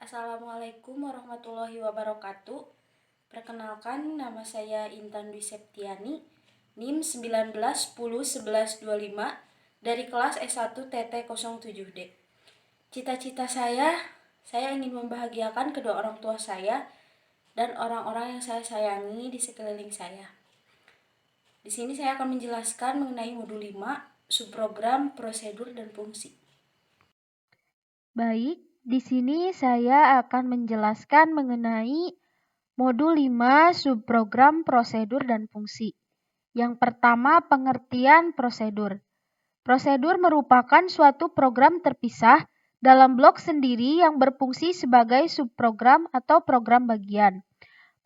Assalamualaikum warahmatullahi wabarakatuh. Perkenalkan, nama saya Intan Dwi Septiani, NIM 19101125 dari kelas S1 TT07D. Cita-cita saya ingin membahagiakan kedua orang tua saya dan orang-orang yang saya sayangi di sekeliling saya. Di sini saya akan menjelaskan mengenai modul 5, subprogram, prosedur, dan fungsi. Baik, di sini saya akan menjelaskan mengenai modul 5 subprogram prosedur dan fungsi. Yang pertama, pengertian prosedur. Prosedur merupakan suatu program terpisah dalam blok sendiri yang berfungsi sebagai subprogram atau program bagian.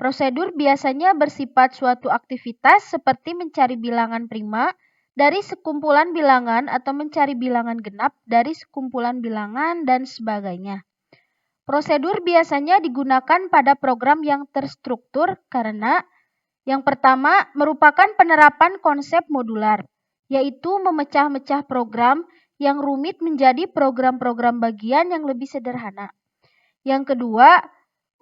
Prosedur biasanya bersifat suatu aktivitas seperti mencari bilangan prima dari sekumpulan bilangan atau mencari bilangan genap dari sekumpulan bilangan dan sebagainya. Prosedur biasanya digunakan pada program yang terstruktur karena yang pertama merupakan penerapan konsep modular, yaitu memecah-mecah program yang rumit menjadi program-program bagian yang lebih sederhana. Yang kedua,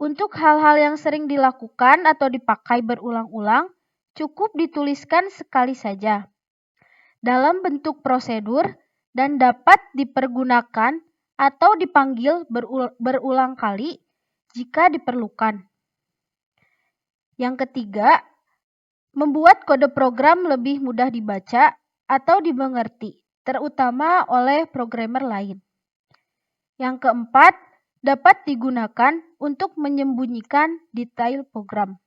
untuk hal-hal yang sering dilakukan atau dipakai berulang-ulang, cukup dituliskan sekali saja dalam bentuk prosedur dan dapat dipergunakan atau dipanggil berulang kali jika diperlukan. Yang ketiga, membuat kode program lebih mudah dibaca atau dimengerti, terutama oleh programmer lain. Yang keempat, dapat digunakan untuk menyembunyikan detail program.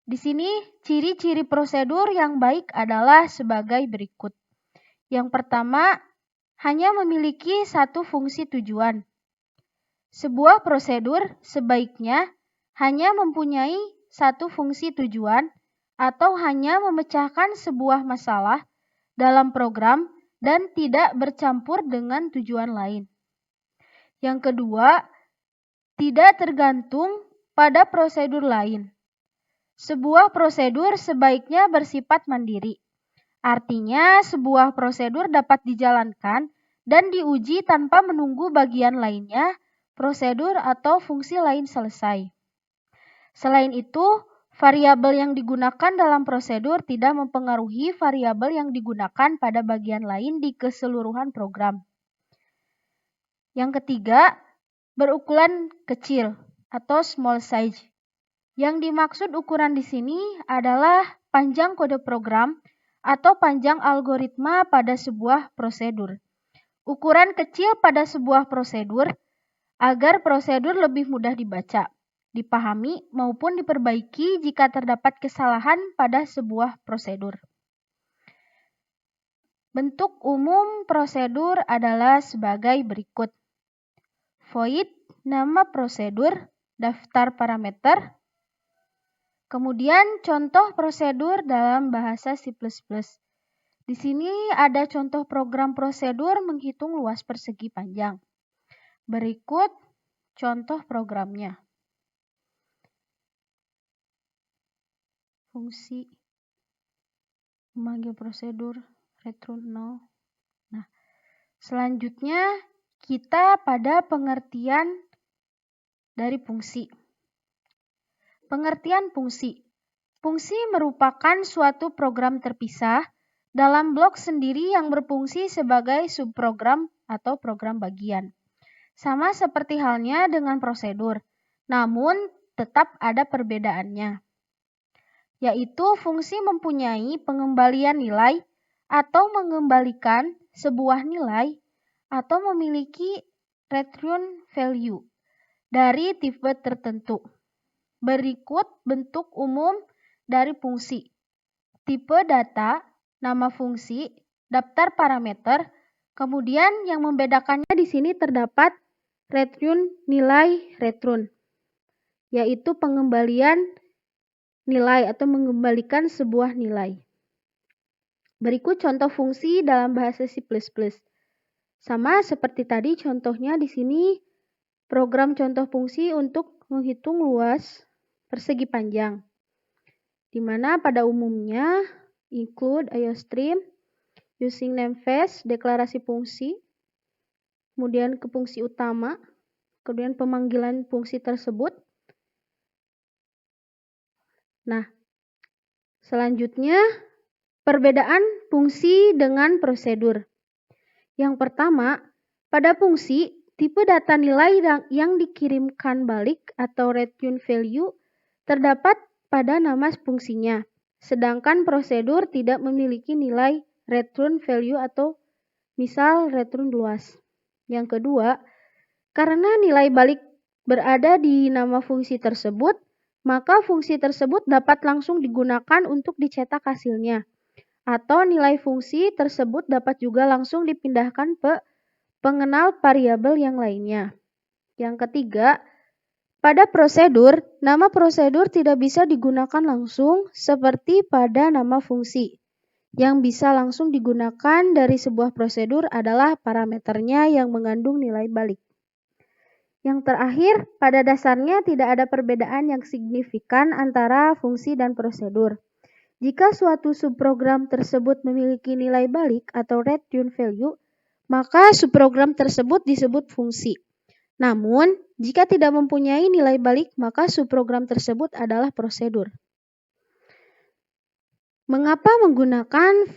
Di sini, ciri-ciri prosedur yang baik adalah sebagai berikut. Yang pertama, hanya memiliki satu fungsi tujuan. Sebuah prosedur sebaiknya hanya mempunyai satu fungsi tujuan atau hanya memecahkan sebuah masalah dalam program dan tidak bercampur dengan tujuan lain. Yang kedua, tidak tergantung pada prosedur lain. Sebuah prosedur sebaiknya bersifat mandiri. Artinya, sebuah prosedur dapat dijalankan dan diuji tanpa menunggu bagian lainnya, prosedur atau fungsi lain selesai. Selain itu, variabel yang digunakan dalam prosedur tidak mempengaruhi variabel yang digunakan pada bagian lain di keseluruhan program. Yang ketiga, berukuran kecil atau small size. Yang dimaksud ukuran di sini adalah panjang kode program atau panjang algoritma pada sebuah prosedur. Ukuran kecil pada sebuah prosedur agar prosedur lebih mudah dibaca, dipahami, maupun diperbaiki jika terdapat kesalahan pada sebuah prosedur. Bentuk umum prosedur adalah sebagai berikut. Void, nama prosedur, daftar parameter. Kemudian contoh prosedur dalam bahasa C++. Di sini ada contoh program prosedur menghitung luas persegi panjang. Berikut contoh programnya. Fungsi memanggil prosedur return 0. Nah, selanjutnya kita pada pengertian dari fungsi. Pengertian fungsi. Fungsi merupakan suatu program terpisah dalam blok sendiri yang berfungsi sebagai subprogram atau program bagian. Sama seperti halnya dengan prosedur, namun tetap ada perbedaannya. Yaitu fungsi mempunyai pengembalian nilai atau mengembalikan sebuah nilai atau memiliki return value dari tipe tertentu. Berikut bentuk umum dari fungsi. Tipe data, nama fungsi, daftar parameter, kemudian yang membedakannya di sini terdapat return nilai return, yaitu pengembalian nilai atau mengembalikan sebuah nilai. Berikut contoh fungsi dalam bahasa C++. Sama seperti tadi contohnya di sini program contoh fungsi untuk menghitung luas persegi panjang. Di mana pada umumnya include IOStream, using namefast, deklarasi fungsi, kemudian ke fungsi utama, kemudian pemanggilan fungsi tersebut. Nah, selanjutnya perbedaan fungsi dengan prosedur. Yang pertama, pada fungsi, tipe data nilai yang dikirimkan balik atau return value terdapat pada nama fungsinya, sedangkan prosedur tidak memiliki nilai return value atau misal return luas. Yang kedua, karena nilai balik berada di nama fungsi tersebut, maka fungsi tersebut dapat langsung digunakan untuk dicetak hasilnya. Atau nilai fungsi tersebut dapat juga langsung dipindahkan ke pengenal variabel yang lainnya. Yang ketiga, pada prosedur, nama prosedur tidak bisa digunakan langsung seperti pada nama fungsi. Yang bisa langsung digunakan dari sebuah prosedur adalah parameternya yang mengandung nilai balik. Yang terakhir, pada dasarnya tidak ada perbedaan yang signifikan antara fungsi dan prosedur. Jika suatu subprogram tersebut memiliki nilai balik atau return value, maka subprogram tersebut disebut fungsi. Namun, jika tidak mempunyai nilai balik, maka subprogram tersebut adalah prosedur. Mengapa menggunakan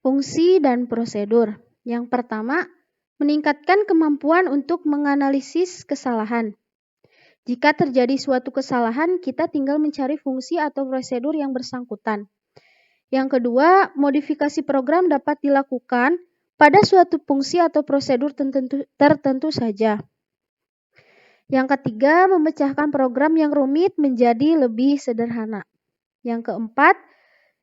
fungsi dan prosedur? Yang pertama, meningkatkan kemampuan untuk menganalisis kesalahan. Jika terjadi suatu kesalahan, kita tinggal mencari fungsi atau prosedur yang bersangkutan. Yang kedua, modifikasi program dapat dilakukan pada suatu fungsi atau prosedur tertentu saja. Yang ketiga, memecahkan program yang rumit menjadi lebih sederhana. Yang keempat,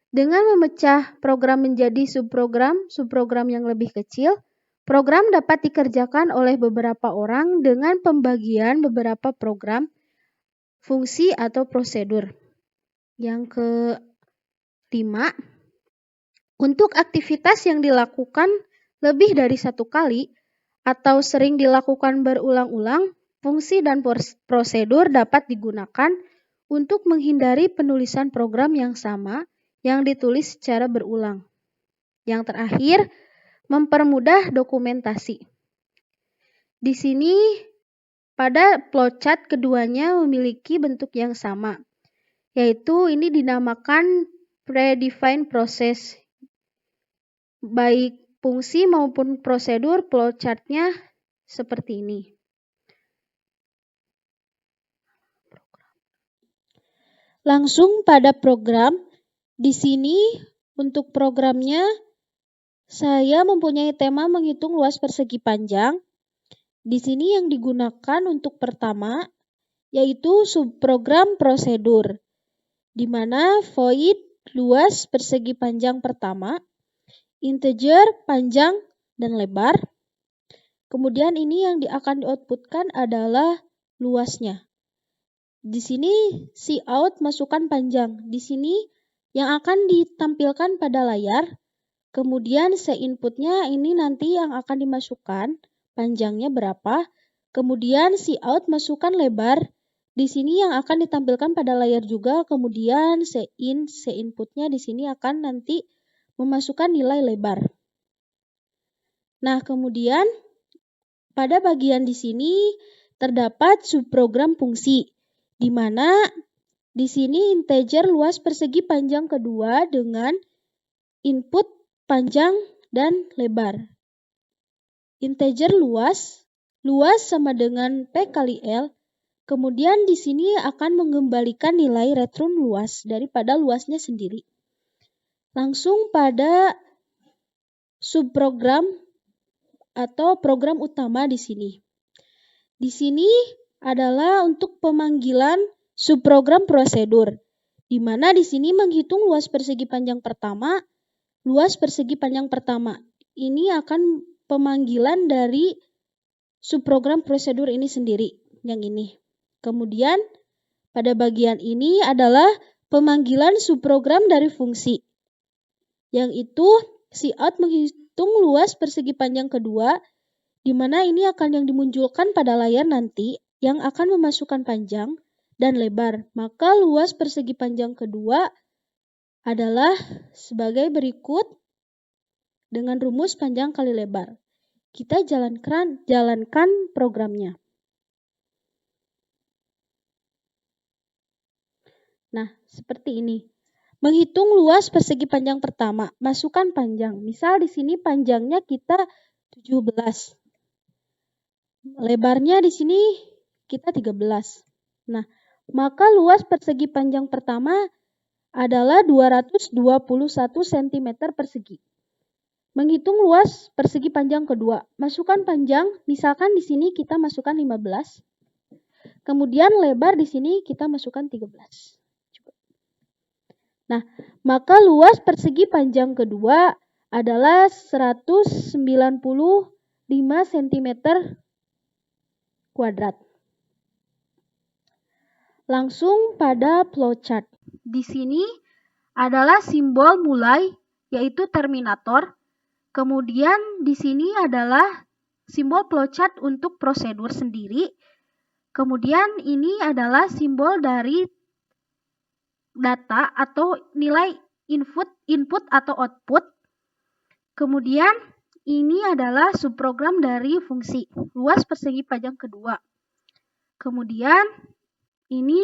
dengan memecah program menjadi subprogram yang lebih kecil, program dapat dikerjakan oleh beberapa orang dengan pembagian beberapa program, fungsi atau prosedur. Yang kelima, untuk aktivitas yang dilakukan lebih dari satu kali atau sering dilakukan berulang-ulang, fungsi dan prosedur dapat digunakan untuk menghindari penulisan program yang sama yang ditulis secara berulang. Yang terakhir, mempermudah dokumentasi. Di sini pada flowchart keduanya memiliki bentuk yang sama, yaitu ini dinamakan predefined process. Baik fungsi maupun prosedur, flowchart-nya seperti ini. Langsung pada program, di sini untuk programnya saya mempunyai tema menghitung luas persegi panjang. Di sini yang digunakan untuk pertama yaitu subprogram prosedur, di mana void luas persegi panjang pertama, integer, panjang, dan lebar. Kemudian ini yang akan di-outputkan adalah luasnya. Di sini cout masukkan panjang. Di sini yang akan ditampilkan pada layar. Kemudian inputnya ini nanti yang akan dimasukkan panjangnya berapa. Kemudian cout masukkan lebar. Di sini yang akan ditampilkan pada layar juga. Kemudian inputnya di sini akan nanti memasukkan nilai lebar. Nah, kemudian pada bagian di sini terdapat subprogram fungsi, di mana di sini integer luas persegi panjang kedua dengan input panjang dan lebar. Integer luas sama dengan P kali L, kemudian di sini akan mengembalikan nilai return luas daripada luasnya sendiri. Langsung pada subprogram atau program utama di sini. Di sini adalah untuk pemanggilan subprogram prosedur, di mana di sini menghitung luas persegi panjang pertama, luas persegi panjang pertama. Ini akan pemanggilan dari subprogram prosedur ini sendiri, yang ini. Kemudian pada bagian ini adalah pemanggilan subprogram dari fungsi, yang itu cout menghitung luas persegi panjang kedua, di mana ini akan yang dimunculkan pada layar nanti yang akan memasukkan panjang dan lebar. Maka luas persegi panjang kedua adalah sebagai berikut dengan rumus panjang kali lebar. Kita jalankan programnya. Nah, seperti ini. Menghitung luas persegi panjang pertama, masukkan panjang. Misal di sini panjangnya kita 17. Lebarnya di sini kita 13. Nah, maka luas persegi panjang pertama adalah 221 cm persegi. Menghitung luas persegi panjang kedua, masukkan panjang, misalkan di sini kita masukkan 15. Kemudian lebar di sini kita masukkan 13. Nah, maka luas persegi panjang kedua adalah 195 cm kuadrat. Langsung pada flowchart. Di sini adalah simbol mulai, yaitu terminator. Kemudian di sini adalah simbol flowchart untuk prosedur sendiri. Kemudian ini adalah simbol dari data atau nilai input atau output. Kemudian ini adalah subprogram dari fungsi luas persegi panjang kedua. Kemudian ini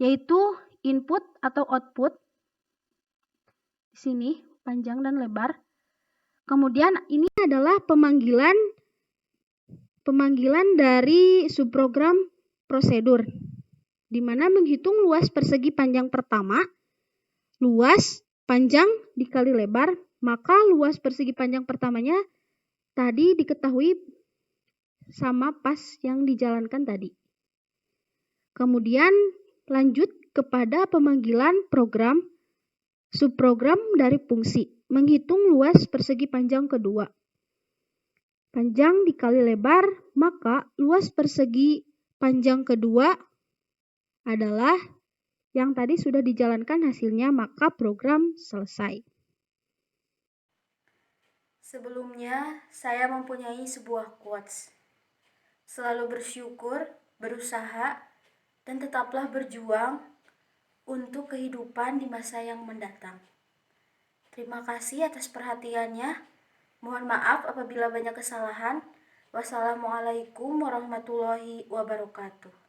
yaitu input atau output. Di sini panjang dan lebar. Kemudian ini adalah pemanggilan dari subprogram prosedur, di mana menghitung luas persegi panjang pertama, luas panjang dikali lebar, maka luas persegi panjang pertamanya tadi diketahui sama pas yang dijalankan tadi. Kemudian lanjut kepada pemanggilan program, subprogram dari fungsi, menghitung luas persegi panjang kedua. Panjang dikali lebar, maka luas persegi panjang kedua adalah yang tadi sudah dijalankan hasilnya, maka program selesai. Sebelumnya, saya mempunyai sebuah quotes. Selalu bersyukur, berusaha, dan tetaplah berjuang untuk kehidupan di masa yang mendatang. Terima kasih atas perhatiannya. Mohon maaf apabila banyak kesalahan. Wassalamualaikum warahmatullahi wabarakatuh.